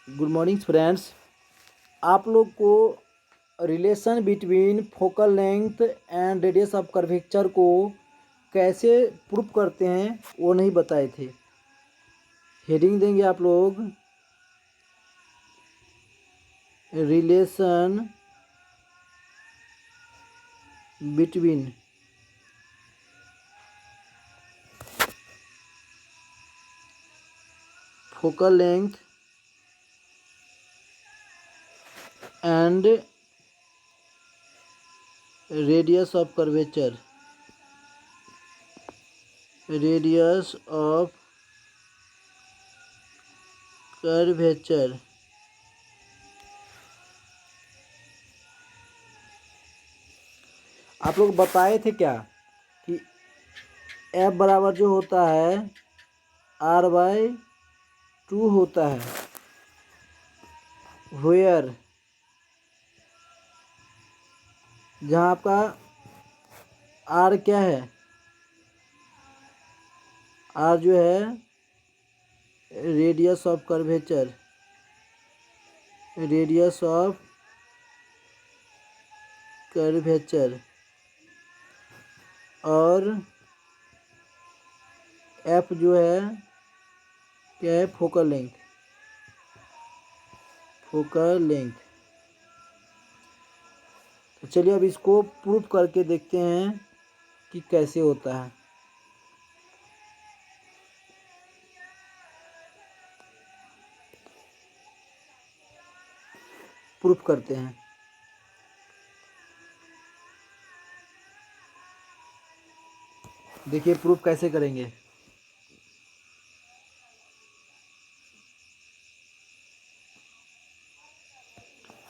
Good morning friends. आप लोग को relation between focal length and radius of curvature को कैसे प्रूफ करते हैं वो नहीं बताए थे। हेडिंग देंगे आप लोग relation between focal length and radius of curvature. Radius of curvature आप लोग बताए थे क्या कि एफ बराबर जो होता है r/2 होता है, वेयर जहाँ आपका r क्या है, r जो है radius of curvature, radius of curvature और f जो है क्या है, फोकल लेंथ, फोकल लेंथ। तो चलिए अब इसको प्रूफ करके देखते हैं कि कैसे होता है। प्रूफ करते हैं। देखिए प्रूफ कैसे करेंगे।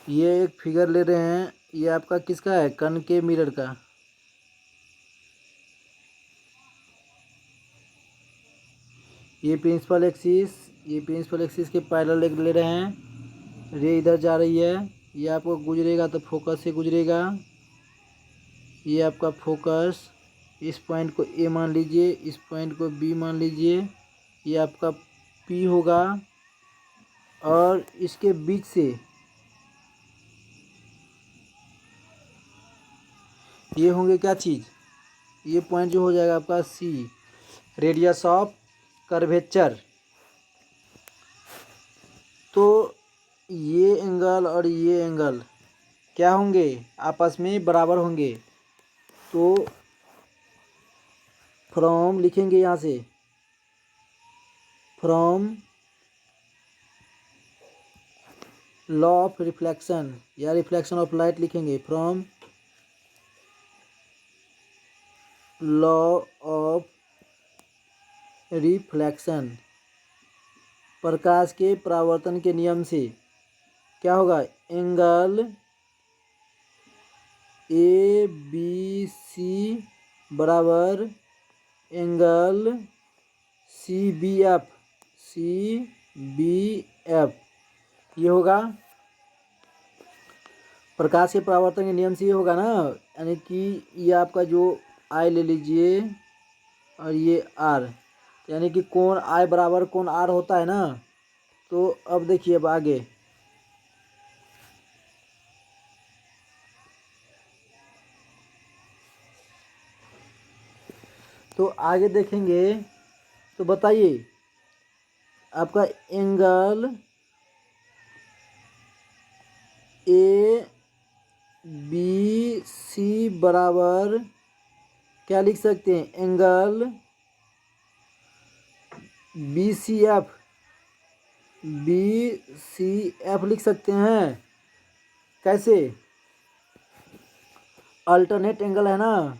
ये एक फिगर ले रहे हैं, ये आपका किसका है, कनकेव मिरर का। ये प्रिंसिपल एक्सिस के पैरेलल एक ले रहे हैं। रे इधर जा रही है, ये आपको गुजरेगा तो फोकस से गुजरेगा। ये आपका फोकस, इस पॉइंट को ए मान लीजिए, इस पॉइंट को बी मान लीजिए, ये आपका पी होगा। और इसके बीच से ये होंगे क्या चीज़, ये पॉइंट जो हो जाएगा आपका सी, रेडियस ऑफ कर्वेचर। तो ये एंगल और ये एंगल क्या होंगे, आपस में बराबर होंगे। तो फ्रॉम लिखेंगे यहाँ से, फ्रॉम लॉ ऑफ रिफ्लेक्शन या रिफ्लेक्शन ऑफ लाइट लिखेंगे, फ्रॉम लॉ ऑफ रिफ्लेक्शन, प्रकाश के परावर्तन के नियम से क्या होगा, एंगल ए बी सी बराबर एंगल सी बी एफ, ये होगा प्रकाश के परावर्तन के नियम से, ये होगा ना। यानी कि ये आपका जो आई ले लीजिए और ये आर, यानी कि कोण आई बराबर कोण आर होता है ना। तो अब देखिए, अब आगे तो आगे देखेंगे। तो बताइए आपका एंगल ए बी सी बराबर क्या लिख सकते हैं, एंगल बी सी एफ लिख सकते हैं। कैसे, अल्टरनेट एंगल है ना,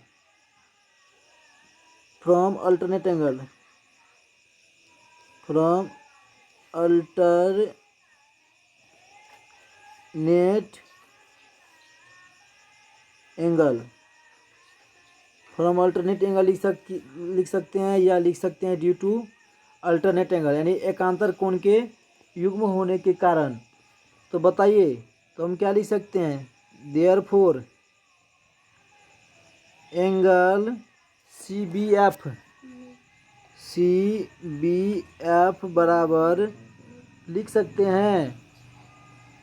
from alternate angle, from alternate angle, from alternate angle लिख सकते हैं, या लिख सकते हैं ड्यू टू अल्टरनेट एंगल, यानी एकांतर कोण के युग्म होने के कारण। तो बताइए, तो हम क्या लिख सकते हैं, therefore angle C B F बराबर लिख सकते हैं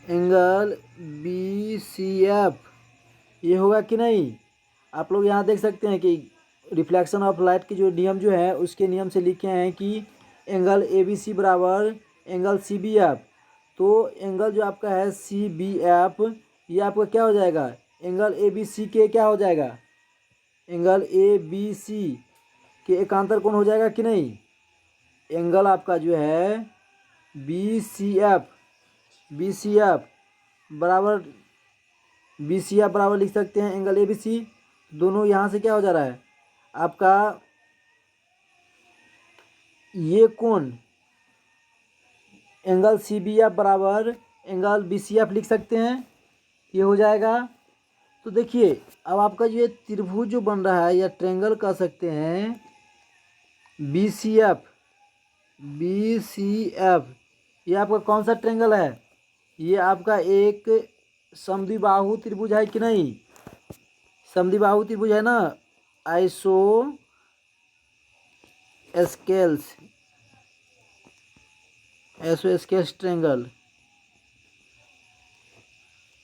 एंगल बी सी एफ, ये होगा कि नहीं। आप लोग यहाँ देख सकते हैं कि रिफ्लेक्शन ऑफ लाइट की जो नियम जो है उसके नियम से लिखे हैं कि एंगल ए बी सी बराबर एंगल सी बी एफ। तो एंगल जो आपका है सी बी एफ, ये आपका क्या हो जाएगा, एंगल ए बी सी के क्या हो जाएगा, एंगल ए बी सी के एकांतर कोण हो जाएगा कि नहीं। एंगल आपका जो है बी सी एफ बराबर, बी सी एफ बराबर लिख सकते हैं एंगल ए बी सी। दोनों यहाँ से क्या हो जा रहा है आपका, ये कोण एंगल सी बी एफ बराबर एंगल बी सी एफ लिख सकते हैं, ये हो जाएगा। तो देखिए अब आपका ये त्रिभुज जो बन रहा है या ट्रायंगल कह सकते हैं बी सी एफ, ये आपका कौन सा ट्रायंगल है, ये आपका एक समद्विबाहु त्रिभुज है कि नहीं। समद्विबाहु त्रिभुज है ना, आइसो स्केल्स ट्रायंगल,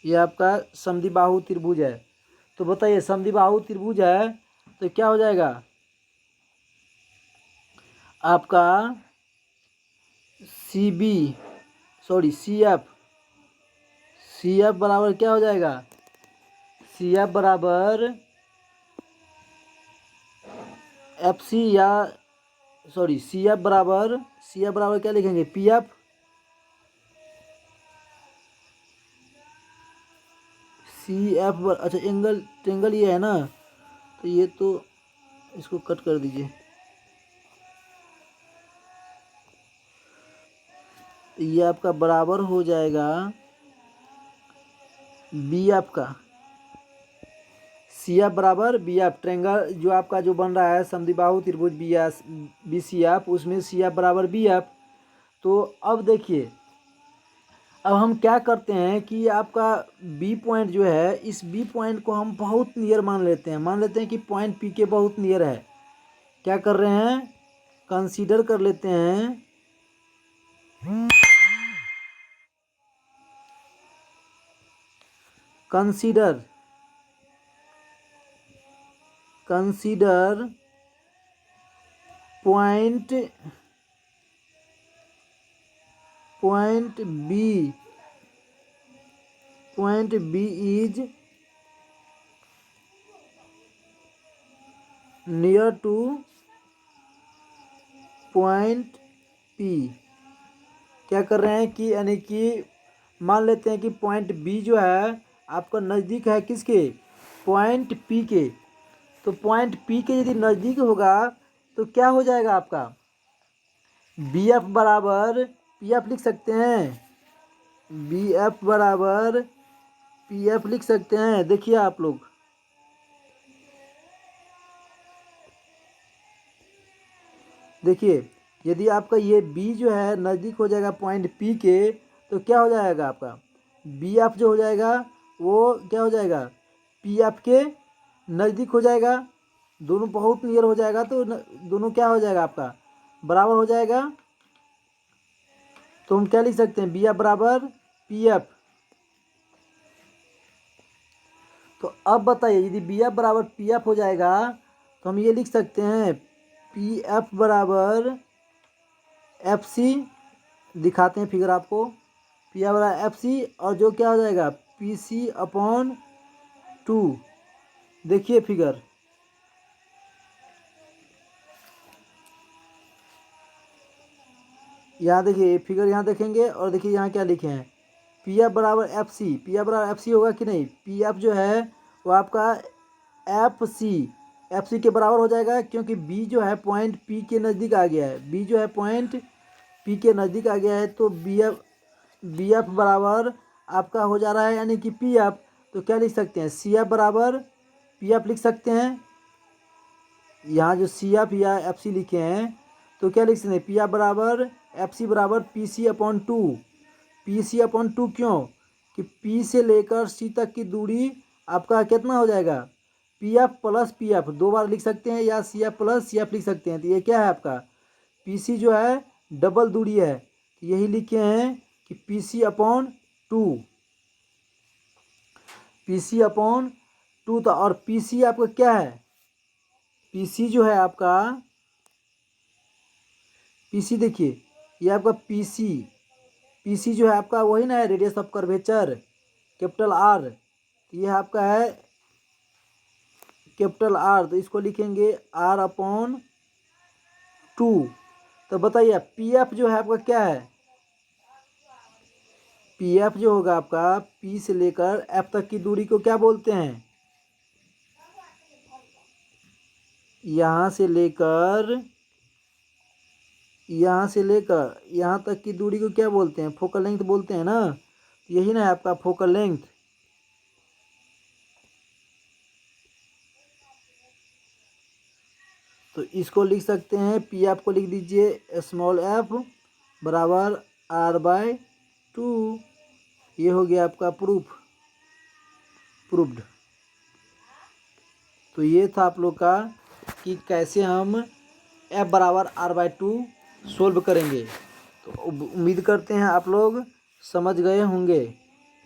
ये आपका समद्विबाहु त्रिभुज है। तो बताइए समद्विबाहु त्रिभुज है तो क्या हो जाएगा आपका सी एफ बराबर क्या हो जाएगा, सी एफ बराबर एफ सी या सी एफ बराबर क्या लिखेंगे, पी एफ, सी एफ। अच्छा एंगल ट्रेंगल ये है ना, तो ये तो इसको कट कर दीजिए। ये आपका बराबर हो जाएगा बी एफ का, सी एफ बराबर बी एफ, ट्रेंगल जो आपका जो बन रहा है समद्विबाहु त्रिभुज बी सी एफ, उसमें सी एफ बराबर बी एफ। तो अब देखिए अब हम क्या करते हैं कि आपका बी पॉइंट जो है, इस बी पॉइंट को हम बहुत नियर मान लेते हैं कि पॉइंट पी के बहुत नियर है। क्या कर रहे हैं, कंसीडर कर लेते हैं consider point B is near to point P. क्या कर रहे हैं कि यानी कि मान लेते हैं कि पॉइंट बी जो है आपका नज़दीक है किसके, पॉइंट पी के। तो पॉइंट पी के यदि नज़दीक होगा तो क्या हो जाएगा आपका, बी एफ बराबर पी एफ लिख सकते हैं, बी एफ बराबर पी एफ लिख सकते हैं। देखिए आप लोग देखिए यदि आपका ये बी जो है नज़दीक हो जाएगा पॉइंट पी के, तो क्या हो जाएगा आपका बी एफ जो हो जाएगा वो क्या हो जाएगा, पी एफ के नज़दीक हो जाएगा, दोनों बहुत नियर हो जाएगा। तो दोनों क्या हो जाएगा आपका बराबर हो जाएगा। तो हम क्या लिख सकते हैं, बी एफ बराबर पी एफ। तो अब बताइए यदि बी एफ बराबर पी एफ हो जाएगा तो हम ये लिख सकते हैं पी एफ बराबर एफ सी, दिखाते हैं फिगर आपको, पी एफ बराबर एफ सी, और जो क्या हो जाएगा पी सी अपॉन 2। देखिए फिगर, यहाँ देखिए फिगर, यहाँ देखेंगे और देखिए यहाँ क्या लिखे हैं, पी एफ बराबर एफ सी, पी एफ बराबर एफ सी होगा कि नहीं, पी एफ जो है वो आपका एफ सी के बराबर हो जाएगा, क्योंकि बी जो है पॉइंट पी के नज़दीक आ गया है, बी जो है पॉइंट पी के नज़दीक आ गया है। तो बी एफ बराबर आपका हो जा रहा है यानी कि पी एफ। तो क्या लिख सकते हैं, सी एफ बराबर पी एफ लिख सकते हैं। यहाँ जो सी एफ या एफ सी लिखे हैं तो क्या लिख सकते हैं, पी एफ बराबर एफ सी बराबर P C upon 2। P C upon 2 क्यों, कि पी से लेकर सी तक की दूरी आपका कितना हो जाएगा, P F plus P F, दो बार लिख सकते हैं, या C F plus C F लिख सकते हैं। तो ये क्या है आपका पी सी जो है डबल दूरी है, तो यही लिखे हैं कि P C upon two, PC upon two था। और PC आपका क्या है, PC जो है आपका, PC देखिए ये आपका PC जो है आपका वही ना है, radius of curvature capital R। तो ये आपका है कैपिटल R, तो इसको लिखेंगे R अपॉन टू। तो बताइए PF जो है आपका क्या है, PF जो होगा आपका P से लेकर F तक की दूरी को क्या बोलते हैं, यहाँ से लेकर यहाँ तक की दूरी को क्या बोलते हैं, फोकल लेंथ बोलते हैं ना। तो यही ना है आपका फोकल लेंथ। तो इसको लिख सकते हैं, PF को लिख दीजिए स्मॉल f बराबर R/2। ये हो गया आपका प्रूफ्ड। तो ये था आप लोग का कि कैसे हम F बराबर R/2 सोल्व करेंगे। तो उम्मीद करते हैं आप लोग समझ गए होंगे।